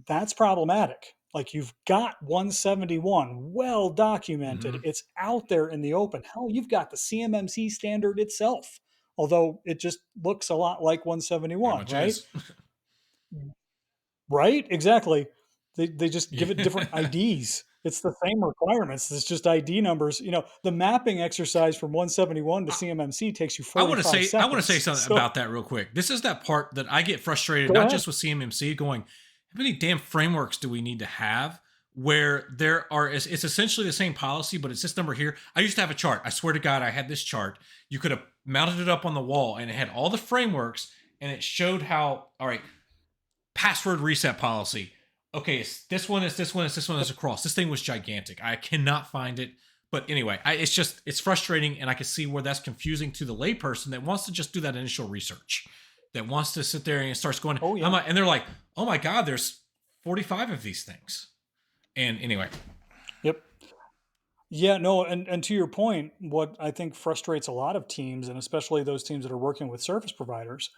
That's problematic. Like you've got 171 well documented. Hmm. It's out there in the open. Hell, you've got the CMMC standard itself, although it just looks a lot like Pretty 171, much right? is. Right? Exactly. They just give it different Yeah. IDs. It's the same requirements. It's just ID numbers. The mapping exercise from 171 to CMMC takes you I want to 45 say I want to say seconds. something So about that real quick. This is that part that I get frustrated, go not ahead. just with CMMC, going, how many damn frameworks do we need to have where there are? It's essentially the same policy, but it's this number here. I used to have a chart. I swear to God, I had this chart. You could have mounted it up on the wall, and it had all the frameworks, and it showed how. All right, password reset policy. Okay, it's this one is this one is this one is across. This thing was gigantic. I cannot find it. But anyway, it's frustrating, and I can see where that's confusing to the layperson that wants to just do that initial research, that wants to sit there and starts going, Oh yeah. and they're like, oh my God, there's 45 of these things. And anyway, Yep. Yeah, no, and to your point, what I think frustrates a lot of teams, and especially those teams that are working with service providers,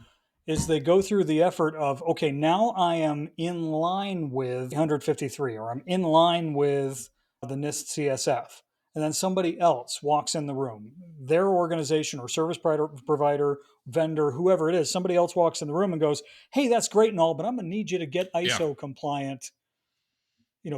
is they go through the effort of, okay, now I am in line with 153, or I'm in line with the NIST CSF. And then somebody else walks in the room, their organization or service provider, vendor, whoever it is, somebody else walks in the room and goes, hey, that's great and all, but I'm going to need you to get yeah, ISO compliant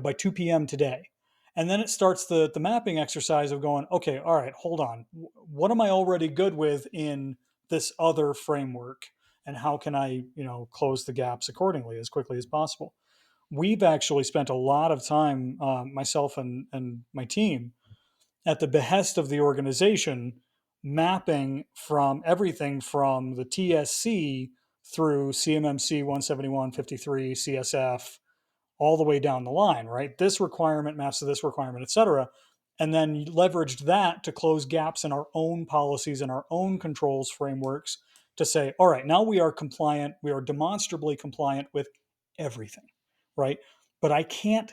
by 2 p.m. today. And then it starts the mapping exercise of going, okay, all right, hold on. What am I already good with in this other framework? And how can I, close the gaps accordingly as quickly as possible? We've actually spent a lot of time, myself and my team, at the behest of the organization, mapping from everything from the TSC through CMMC 17153, CSF, all the way down the line, right? This requirement maps to this requirement, et cetera. And then leveraged that to close gaps in our own policies and our own controls frameworks to say, all right, now we are compliant. We are demonstrably compliant with everything, right? But I can't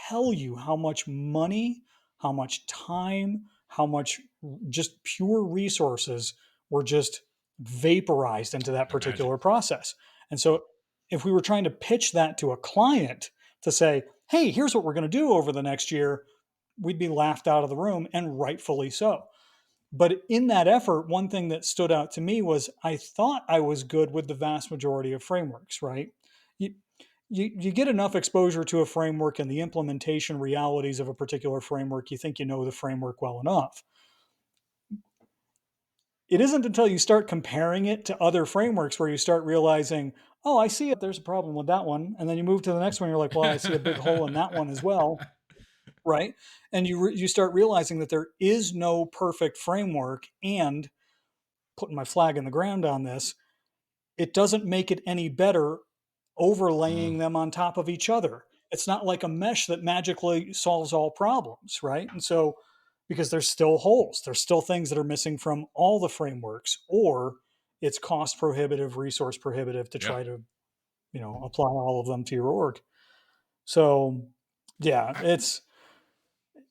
tell you how much money, how much time, how much just pure resources were just vaporized into that imagine. particular process. And so if we were trying to pitch that to a client, to say, hey, here's what we're going to do over the next year, we'd be laughed out of the room, and rightfully so. But in that effort, one thing that stood out to me was I thought I was good with the vast majority of frameworks, right? You, you get enough exposure to a framework and the implementation realities of a particular framework, you think you know the framework well enough. It isn't until you start comparing it to other frameworks where you start realizing, oh, I see it. There's a problem with that one. And then you move to the next one. You're like, well, I see a big hole in that one as well. Right. And you start realizing that there is no perfect framework. And putting my flag in the ground on this, it doesn't make it any better Mm, overlaying them on top of each other. It's not like a mesh that magically solves all problems, right? And so, because there's still holes, there's still things that are missing from all the frameworks, or it's cost prohibitive, resource prohibitive to yeah. try to, apply all of them to your org. So, yeah,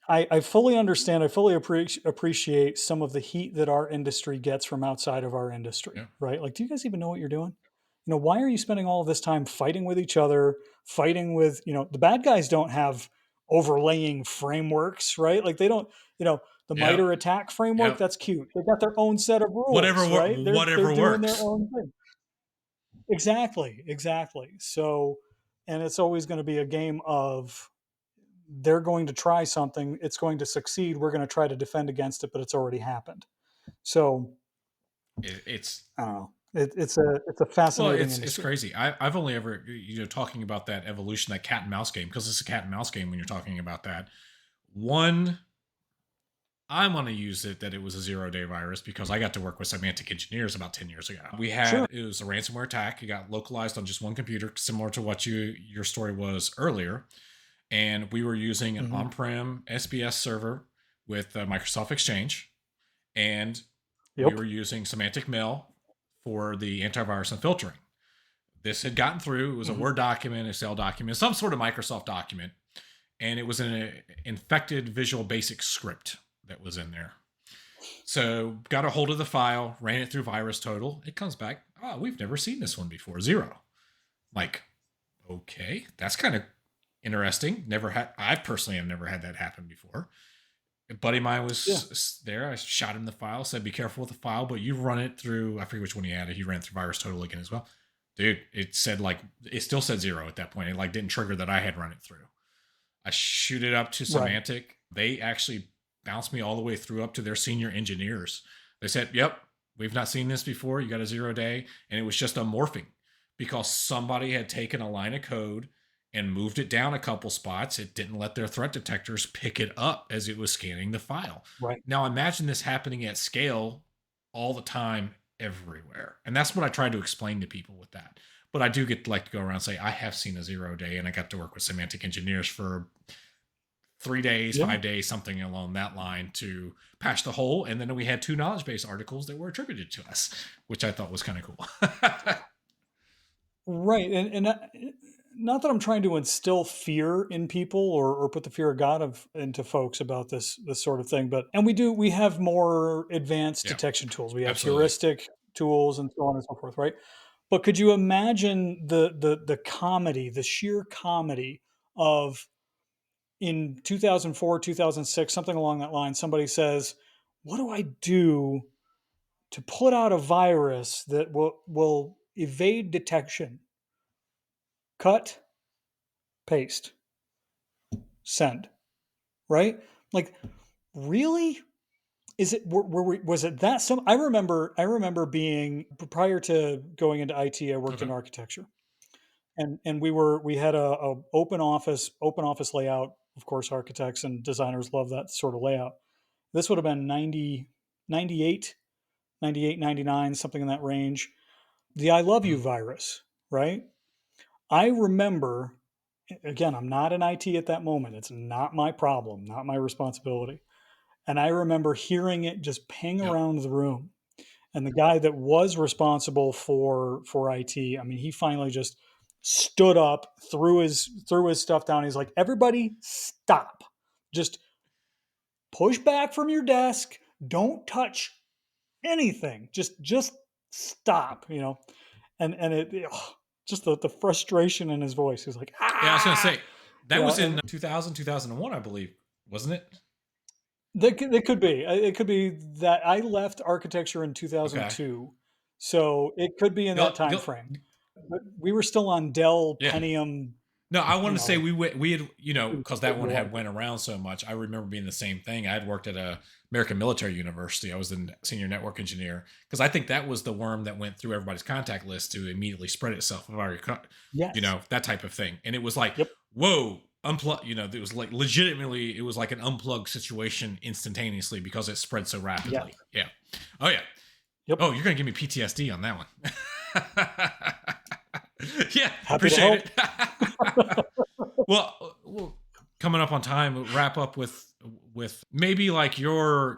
I, I fully understand. I fully appreciate some of the heat that our industry gets from outside of our industry, yeah. right? Like, do you guys even know what you're doing? Why are you spending all of this time fighting with each other, fighting with, the bad guys don't have overlaying frameworks, right? Like they don't, the Yep. MITRE attack framework, Yep. that's cute. They got their own set of Whatever rules, right? They're whatever doing their works. own thing. Exactly, exactly. So, and it's always going to be a game of they're going to try something, it's going to succeed, we're going to try to defend against it, but it's already happened. So It's I don't know. It's a well, fascinating it's industry. crazy. I've only ever talking about that evolution, that cat and mouse game, because it's a cat and mouse game when you're talking about that. One I'm going to use it that it was a 0-day virus because I got to work with semantic engineers about 10 years ago. Sure. It was a ransomware attack. It got localized on just one computer, similar to what your story was earlier. And we were using an Hmm. on-prem SBS server with Microsoft Exchange. And we Yep. were using semantic mail for the antivirus and filtering. This had gotten through. It was a Hmm. Word document, Excel document, some sort of Microsoft document. And it was an infected Visual Basic script that was in there. So got a hold of the file, ran it through VirusTotal. It comes back, oh, we've never seen this one before, 0. Like, okay, that's kind of interesting. I personally have never had that happen before. A buddy of mine Yeah. was there. I shot him the file, said, be careful with the file, but you run it through, I forget which one he had. He ran through VirusTotal again as well. Dude, it still said 0 at that point. It didn't trigger that I had run it through. I shoot it up to Right. Semantic. They actually bounced me all the way through up to their senior engineers. They said, yep, we've not seen this before. You got a 0-day. And it was just a morphing because somebody had taken a line of code and moved it down a couple spots. It didn't let their threat detectors pick it up as it was scanning the file. Right. Now imagine this happening at scale all the time, everywhere. And that's what I try to explain to people with that. But I do get to go around and say, I have seen a 0-day, and I got to work with semantic engineers for 3 days, Yeah. 5 days, something along that line to patch the hole. And then we had 2 knowledge base articles that were attributed to us, which I thought was kind of cool. Right. And not that I'm trying to instill fear in people or put the fear of God into folks about this sort of thing, but and we have more advanced Yeah, detection tools. We have absolutely. heuristic tools and so on and so forth, right? But could you imagine the comedy, the sheer comedy of in 2004, 2006, something along that line, somebody says, "What do I do to put out a virus that will evade detection?" Cut, paste, send, right? Like, really? Is it was it that some I remember being prior to going into IT, I worked Okay. in architecture. And we had a open office layout. Of course, architects and designers love that sort of layout. This would have been 98, 98, 99, something in that range. The I love you Mhm. virus, right? I remember, again, I'm not in IT at that moment. It's not my problem, not my responsibility. And I remember hearing it just ping Yep. around the room. And the guy that was responsible for IT, I mean, he finally just stood up, threw his stuff down. He's like, "Everybody, stop! Just push back from your desk. Don't touch anything. Just stop." And just the frustration in his voice. He's like, Yeah, I was going to "Ah," say, that was and in 2000, 2001, I believe, wasn't it? It could be. It could be that I left architecture in Okay. 2002, so it could be in that time frame. But we were still on Dell Yeah. Pentium, No, I wanted you to say know, we had, because that one had 200. went around so much. I remember being the same thing. I had worked at a American Military University. I was a senior network engineer because I think that was the worm that went through everybody's contact list to immediately spread itself. Yes. That type of thing. And it was like, Yep. whoa, unplug. It was like legitimately, it was like an unplug situation instantaneously because it spread so Yes. rapidly. Yeah. Oh yeah. Yep. Oh, you're gonna give me PTSD on that one. Yeah, Happy to appreciate help. it. Well, coming up on time, we'll wrap up with maybe like the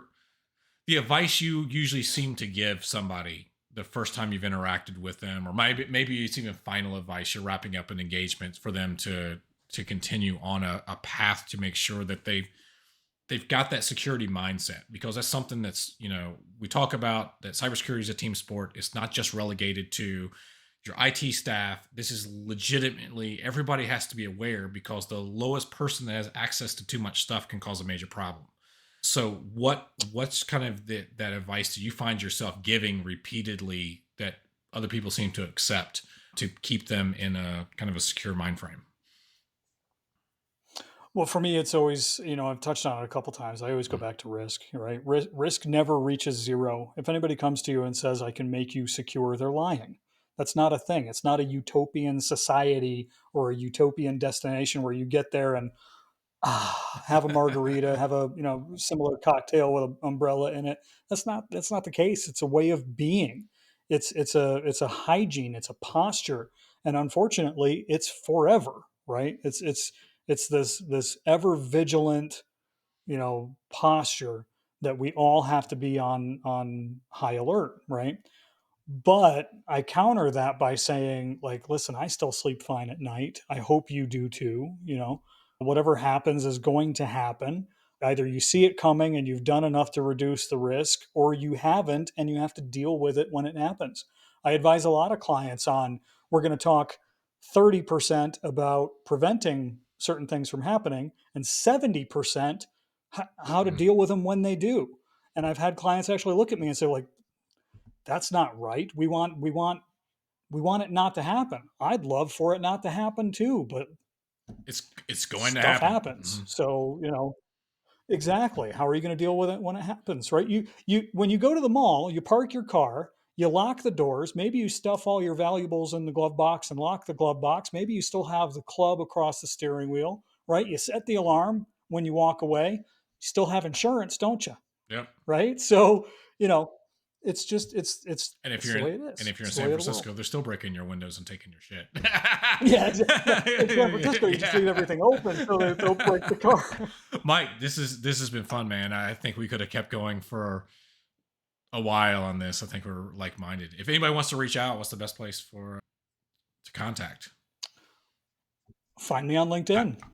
advice you usually seem to give somebody the first time you've interacted with them, or maybe it's even final advice. You're wrapping up an engagement for them to continue on a path to make sure that they've got that security mindset, because that's something that's, we talk about that cybersecurity is a team sport. It's not just relegated to your IT staff. This is legitimately, everybody has to be aware, because the lowest person that has access to too much stuff can cause a major problem. So what's kind of that advice that you find yourself giving repeatedly that other people seem to accept to keep them in a kind of a secure mind frame? Well, for me, it's always, I've touched on it a couple times. I always go back to risk, right? Risk never reaches zero. If anybody comes to you and says, "I can make you secure," they're lying. That's not a thing. It's not a utopian society or a utopian destination where you get there and have a margarita, have a similar cocktail with an umbrella in it. That's not the case. It's a way of being. It's a hygiene. It's a posture, and unfortunately, it's forever. Right? It's this ever vigilant posture that we all have to be on high alert. Right? But I counter that by saying, like, listen, I still sleep fine at night. I hope you do too. Whatever happens is going to happen. Either you see it coming and you've done enough to reduce the risk, or you haven't and you have to deal with it when it happens. I advise a lot of clients on we're going to talk 30% about preventing certain things from happening and 70% how to Mm. deal with them when they do. And I've had clients actually look at me and say, like, that's not right. We want it not to happen. I'd love for it not to happen too, but It's going to stuff happen. happens. So, exactly. How are you going to deal with it when it happens, right? You when you go to the mall, you park your car, you lock the doors, maybe you stuff all your valuables in the glove box and lock the glove box. Maybe you still have the club across the steering wheel, right? You set the alarm when you walk away. You still have insurance, don't you? Yep. Right? So, you know, it's just it's And if it's you're the in way it is. and if you're in It's the San way of the world. Francisco, they're still breaking your windows and taking your shit. Yeah, yeah. In San Francisco, you just leave Yeah. everything open so that they'll break the car. Mike, this has been fun, man. I think we could have kept going for a while on this. I think we're like minded. If anybody wants to reach out, what's the best place for to contact? Find me on I, LinkedIn.